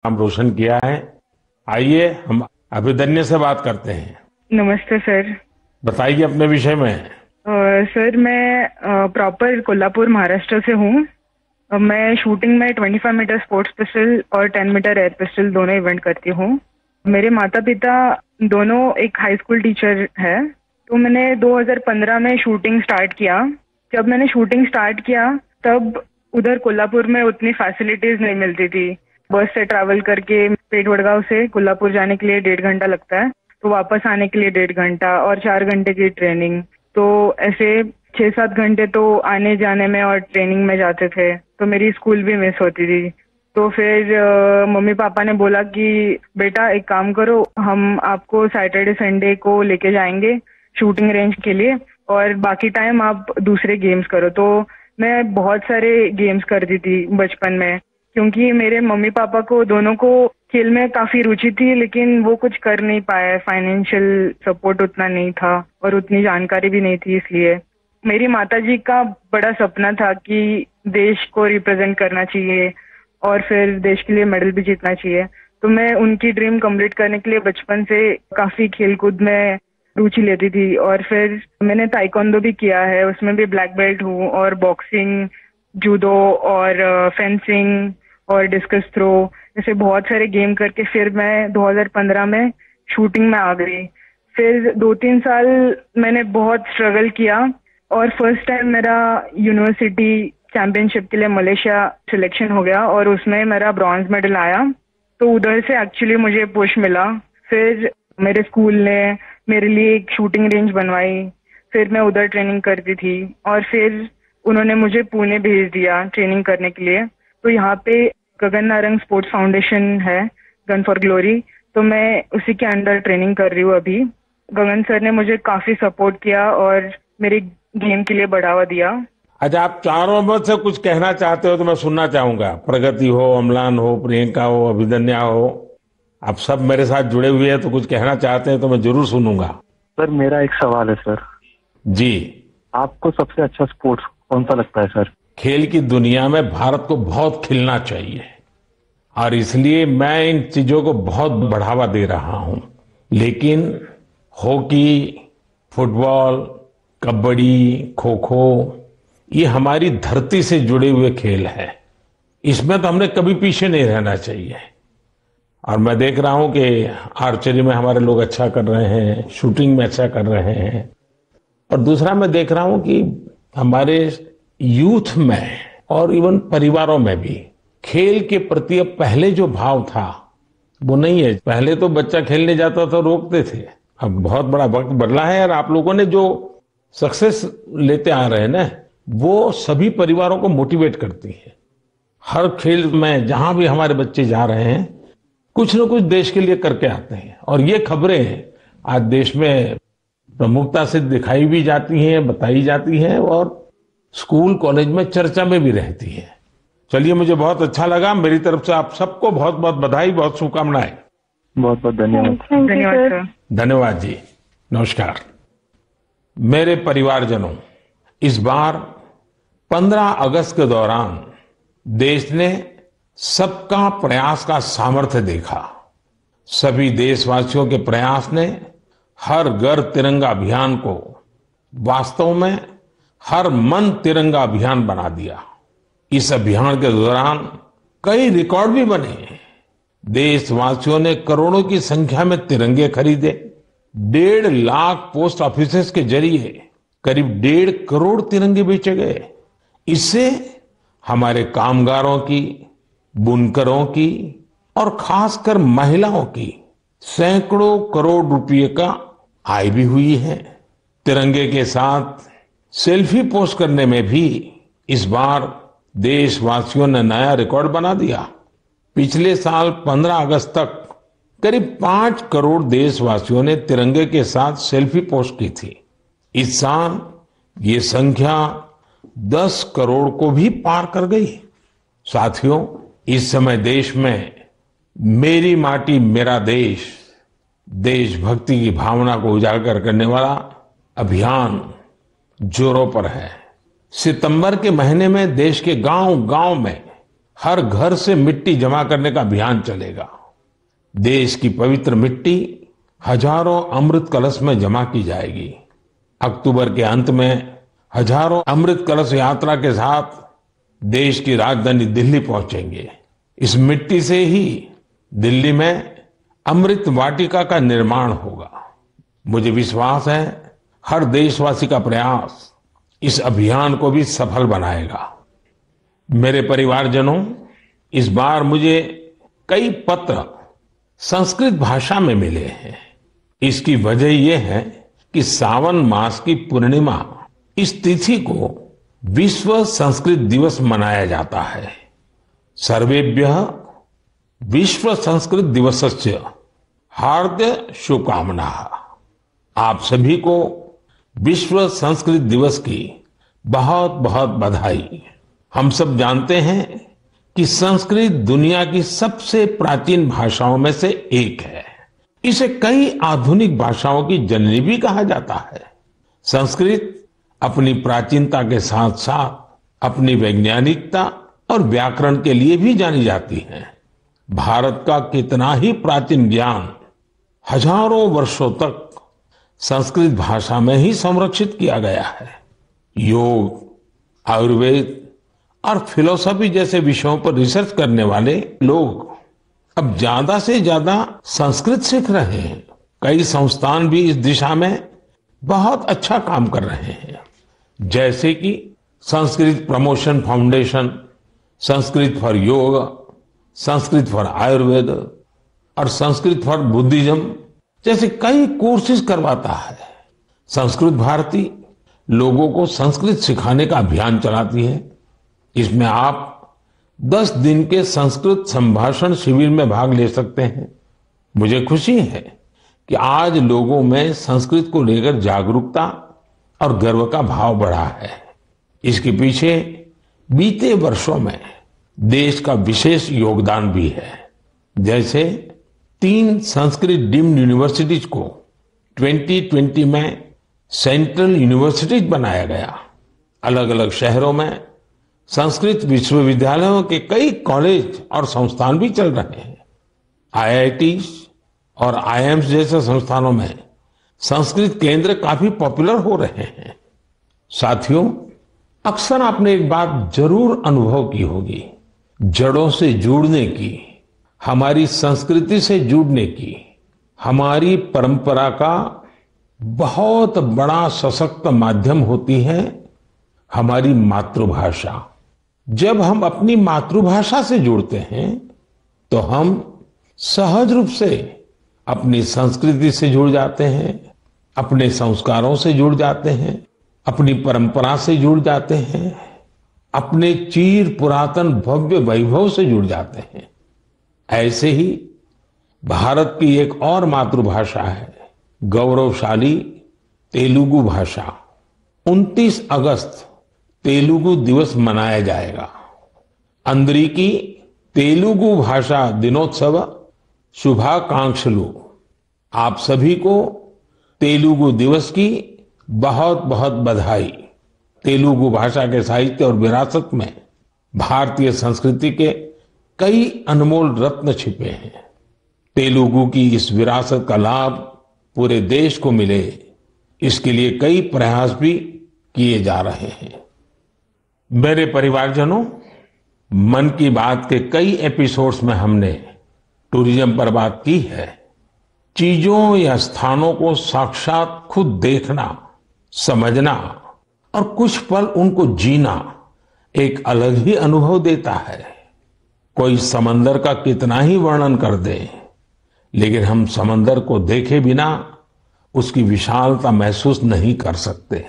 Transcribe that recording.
नाम रोशन किया है। आइए हम अभिदन्य से बात करते हैं। नमस्ते सर। बताइए अपने विषय में। सर मैं प्रॉपर कोल्हापुर महाराष्ट्र से हूँ। मैं शूटिंग में 25 मीटर स्पोर्ट्स पिस्टल और 10 मीटर एयर पिस्टल दोनों इवेंट करती हूँ। मेरे माता पिता दोनों एक हाई स्कूल टीचर है। तो मैंने 2015 में शूटिंग स्टार्ट किया। जब मैंने शूटिंग स्टार्ट किया तब उधर कोल्हापुर में उतनी फैसिलिटीज नहीं मिलती थी। बस से ट्रैवल करके पेट वडगांव से कोल्हापुर जाने के लिए 1.5 घंटा लगता है, तो वापस आने के लिए 1.5 घंटा और 4 घंटे की ट्रेनिंग। तो ऐसे 6-7 घंटे तो आने जाने में और ट्रेनिंग में जाते थे, तो मेरी स्कूल भी मिस होती थी। तो फिर मम्मी पापा ने बोला कि बेटा एक काम करो, हम आपको सैटरडे संडे को लेके जाएंगे शूटिंग रेंज के लिए और बाकी टाइम आप दूसरे गेम्स करो। तो मैं बहुत सारे गेम्स करती थी बचपन में, क्योंकि मेरे मम्मी पापा को दोनों को खेल में काफी रुचि थी, लेकिन वो कुछ कर नहीं पाए। फाइनेंशियल सपोर्ट उतना नहीं था और उतनी जानकारी भी नहीं थी। इसलिए मेरी माताजी का बड़ा सपना था कि देश को रिप्रेजेंट करना चाहिए और फिर देश के लिए मेडल भी जीतना चाहिए। तो मैं उनकी ड्रीम कंप्लीट करने के लिए बचपन से काफी खेलकूद में रुचि लेती थी। और फिर मैंने ताइक्वांडो भी किया है, उसमें भी ब्लैक बेल्ट हूँ। और बॉक्सिंग, जूडो और फेंसिंग और डिस्कस थ्रो, ऐसे बहुत सारे गेम करके फिर मैं 2015 में शूटिंग में आ गई। फिर 2-3 साल मैंने बहुत स्ट्रगल किया और फर्स्ट टाइम मेरा यूनिवर्सिटी चैंपियनशिप के लिए मलेशिया सिलेक्शन हो गया और उसमें मेरा ब्रॉन्ज मेडल आया। तो उधर से एक्चुअली मुझे पुश मिला। फिर मेरे स्कूल ने मेरे लिए एक शूटिंग रेंज बनवाई, फिर मैं उधर ट्रेनिंग करती थी और फिर उन्होंने मुझे पुणे भेज दिया ट्रेनिंग करने के लिए। तो यहाँ पे गगन नारंग स्पोर्ट्स फाउंडेशन है, गन फॉर ग्लोरी, तो मैं उसी के अंडर ट्रेनिंग कर रही हूँ अभी। गगन सर ने मुझे काफी सपोर्ट किया और मेरे गेम के लिए बढ़ावा दिया। अच्छा, आप चारों में से कुछ कहना चाहते हो तो मैं सुनना चाहूंगा। प्रगति हो, अम्लान हो, प्रियंका हो, अभिदन्या हो, आप सब मेरे साथ जुड़े हुए हैं तो कुछ कहना चाहते हैं तो मैं जरूर सुनूंगा। सर मेरा एक सवाल है सर। जी। आपको सबसे अच्छा स्पोर्ट्स कौन सा लगता है सर? खेल की दुनिया में भारत को बहुत खिलना चाहिए और इसलिए मैं इन चीजों को बहुत बढ़ावा दे रहा हूं। लेकिन हॉकी, फुटबॉल, कबड्डी, खो खो, ये हमारी धरती से जुड़े हुए खेल है। इसमें तो हमने कभी पीछे नहीं रहना चाहिए। और मैं देख रहा हूं कि आर्चरी में हमारे लोग अच्छा कर रहे हैं, शूटिंग में अच्छा कर रहे हैं। और दूसरा मैं देख रहा हूं कि हमारे यूथ में और इवन परिवारों में भी खेल के प्रति अब पहले जो भाव था वो नहीं है। पहले तो बच्चा खेलने जाता था रोकते थे, अब बहुत बड़ा वक्त बदला है। और आप लोगों ने जो सक्सेस लेते आ रहे हैं ना, वो सभी परिवारों को मोटिवेट करती है। हर खेल में जहां भी हमारे बच्चे जा रहे हैं कुछ न कुछ देश के लिए करके आते हैं और ये खबरें आज देश में प्रमुखता से दिखाई भी जाती हैं, बताई जाती हैं और स्कूल कॉलेज में चर्चा में भी रहती है। चलिए, मुझे बहुत अच्छा लगा। मेरी तरफ से आप सबको बहुत बहुत बधाई, बहुत शुभकामनाएं। बहुत बहुत धन्यवाद। धन्यवाद सर। धन्यवाद जी। नमस्कार। मेरे परिवारजनों, इस बार 15 अगस्त के दौरान देश ने सबका प्रयास का सामर्थ्य देखा। सभी देशवासियों के प्रयास ने हर घर तिरंगा अभियान को वास्तव में हर मन तिरंगा अभियान बना दिया। इस अभियान के दौरान कई रिकॉर्ड भी बने। देशवासियों ने करोड़ों की संख्या में तिरंगे खरीदे। 1.5 लाख पोस्ट ऑफिसेस के जरिए करीब 1.5 करोड़ तिरंगे बेचे गए। इससे हमारे कामगारों की, बुनकरों की और खासकर महिलाओं की सैकड़ों करोड़ रुपए का आय भी हुई है। तिरंगे के साथ सेल्फी पोस्ट करने में भी इस बार देशवासियों ने नया रिकॉर्ड बना दिया। पिछले साल 15 अगस्त तक करीब 5 करोड़ देशवासियों ने तिरंगे के साथ सेल्फी पोस्ट की थी। इस साल ये संख्या 10 करोड़ को भी पार कर गई। साथियों, इस समय देश में मेरी माटी मेरा देश, देशभक्ति की भावना को उजागर करने वाला अभियान जोरों पर है। सितंबर के महीने में देश के गांव-गांव में हर घर से मिट्टी जमा करने का अभियान चलेगा। देश की पवित्र मिट्टी हजारों अमृत कलश में जमा की जाएगी। अक्टूबर के अंत में हजारों अमृत कलश यात्रा के साथ देश की राजधानी दिल्ली पहुंचेंगे। इस मिट्टी से ही दिल्ली में अमृत वाटिका का निर्माण होगा। मुझे विश्वास है हर देशवासी का प्रयास इस अभियान को भी सफल बनाएगा। मेरे परिवारजनों, इस बार मुझे कई पत्र संस्कृत भाषा में मिले हैं। इसकी वजह यह है कि सावन मास की पूर्णिमा इस तिथि को विश्व संस्कृत दिवस मनाया जाता है। सर्वेभ्यः विश्व संस्कृत दिवसस्य हार्दिक शुभकामनाः। आप सभी को विश्व संस्कृत दिवस की बहुत बहुत बधाई। हम सब जानते हैं कि संस्कृत दुनिया की सबसे प्राचीन भाषाओं में से एक है। इसे कई आधुनिक भाषाओं की जननी भी कहा जाता है। संस्कृत अपनी प्राचीनता के साथ साथ अपनी वैज्ञानिकता और व्याकरण के लिए भी जानी जाती है। भारत का कितना ही प्राचीन ज्ञान हजारों वर्षों तक संस्कृत भाषा में ही संरक्षित किया गया है। योग, आयुर्वेद और फिलॉसफी जैसे विषयों पर रिसर्च करने वाले लोग अब ज्यादा से ज्यादा संस्कृत सीख रहे हैं। कई संस्थान भी इस दिशा में बहुत अच्छा काम कर रहे हैं, जैसे कि Sanskrit promotion foundation, Sanskrit for योग, संस्कृत फॉर आयुर्वेद और संस्कृत फॉर बुद्धिज्म जैसे कई कोर्सेज करवाता है। संस्कृत भारती लोगों को संस्कृत सिखाने का अभियान चलाती है। इसमें आप 10 दिन के संस्कृत संभाषण शिविर में भाग ले सकते हैं। मुझे खुशी है कि आज लोगों में संस्कृत को लेकर जागरूकता और गर्व का भाव बढ़ा है। इसके पीछे बीते वर्षों में देश का विशेष योगदान भी है। जैसे 3 संस्कृत डीम्ड यूनिवर्सिटीज को 2020 में सेंट्रल यूनिवर्सिटीज बनाया गया। अलग अलग शहरों में संस्कृत विश्वविद्यालयों के कई कॉलेज और संस्थान भी चल रहे हैं। आईआईटीज और आईआईएम्स जैसे संस्थानों में संस्कृत केंद्र काफी पॉपुलर हो रहे हैं। साथियों, अक्सर आपने एक बात जरूर अनुभव की होगी, जड़ों से जुड़ने की, हमारी संस्कृति से जुड़ने की, हमारी परंपरा का बहुत बड़ा सशक्त माध्यम होती है हमारी मातृभाषा। जब हम अपनी मातृभाषा से जुड़ते हैं तो हम सहज रूप से अपनी संस्कृति से जुड़ जाते हैं, अपने संस्कारों से जुड़ जाते हैं, अपनी परंपरा से जुड़ जाते हैं, अपने चीर पुरातन भव्य वैभव से जुड़ जाते हैं। ऐसे ही भारत की एक और मातृभाषा है, गौरवशाली तेलुगु भाषा। 29 अगस्त तेलुगु दिवस मनाया जाएगा। अंदरिकी तेलुगु भाषा दिनोत्सव शुभाकांक्षलु। आप सभी को तेलुगु दिवस की बहुत बहुत बधाई। तेलुगु भाषा के साहित्य और विरासत में भारतीय संस्कृति के कई अनमोल रत्न छिपे हैं। तेलुगु की इस विरासत का लाभ पूरे देश को मिले, इसके लिए कई प्रयास भी किए जा रहे हैं। मेरे परिवारजनों, मन की बात के कई एपिसोड्स में हमने टूरिज्म पर बात की है। चीजों या स्थानों को साक्षात खुद देखना, समझना और कुछ पल उनको जीना एक अलग ही अनुभव देता है। कोई समंदर का कितना ही वर्णन कर दे, लेकिन हम समंदर को देखे बिना उसकी विशालता महसूस नहीं कर सकते।